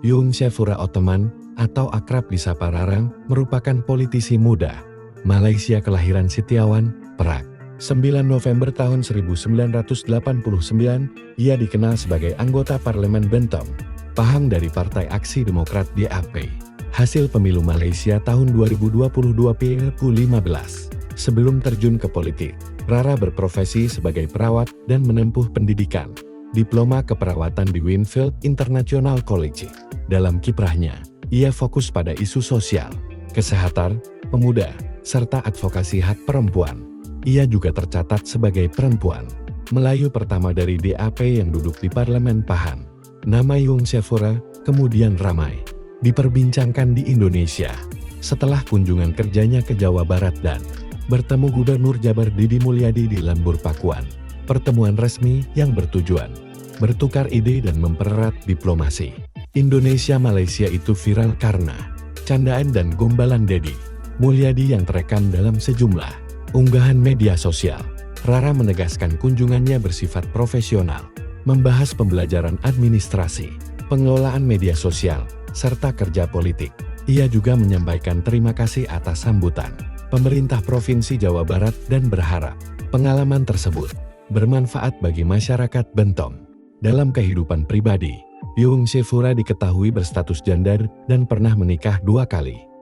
Yung Shefura Otoman, atau akrab disapa Rarang, merupakan politisi muda Malaysia kelahiran Setiawan, Perak. 9 November tahun 1989, ia dikenal sebagai anggota Parlemen Bentong, Pahang dari Partai Aksi Demokrat DAP. Hasil pemilu Malaysia tahun 2022 PLQ 15. Sebelum terjun ke politik, Rara berprofesi sebagai perawat dan menempuh pendidikan diploma keperawatan di Winfield International College. Dalam kiprahnya, ia fokus pada isu sosial, kesehatan, pemuda, serta advokasi hak perempuan. Ia juga tercatat sebagai perempuan Melayu pertama dari DAP yang duduk di Parlemen Pahang. Nama Yung Shefura kemudian ramai diperbincangkan di Indonesia setelah kunjungan kerjanya ke Jawa Barat dan bertemu Gubernur Jabar Didi Mulyadi di Lembur Pakuan. Pertemuan resmi yang bertujuan bertukar ide dan mempererat diplomasi Indonesia-Malaysia itu viral karena candaan dan gombalan Didi Mulyadi yang terekam dalam sejumlah unggahan media sosial. Rara menegaskan kunjungannya bersifat profesional, membahas pembelajaran administrasi, pengelolaan media sosial, serta kerja politik. Ia juga menyampaikan terima kasih atas sambutan pemerintah Provinsi Jawa Barat dan berharap pengalaman tersebut bermanfaat bagi masyarakat Bentong. Dalam kehidupan pribadi, Yung Shefura diketahui berstatus janda dan pernah menikah 2 kali.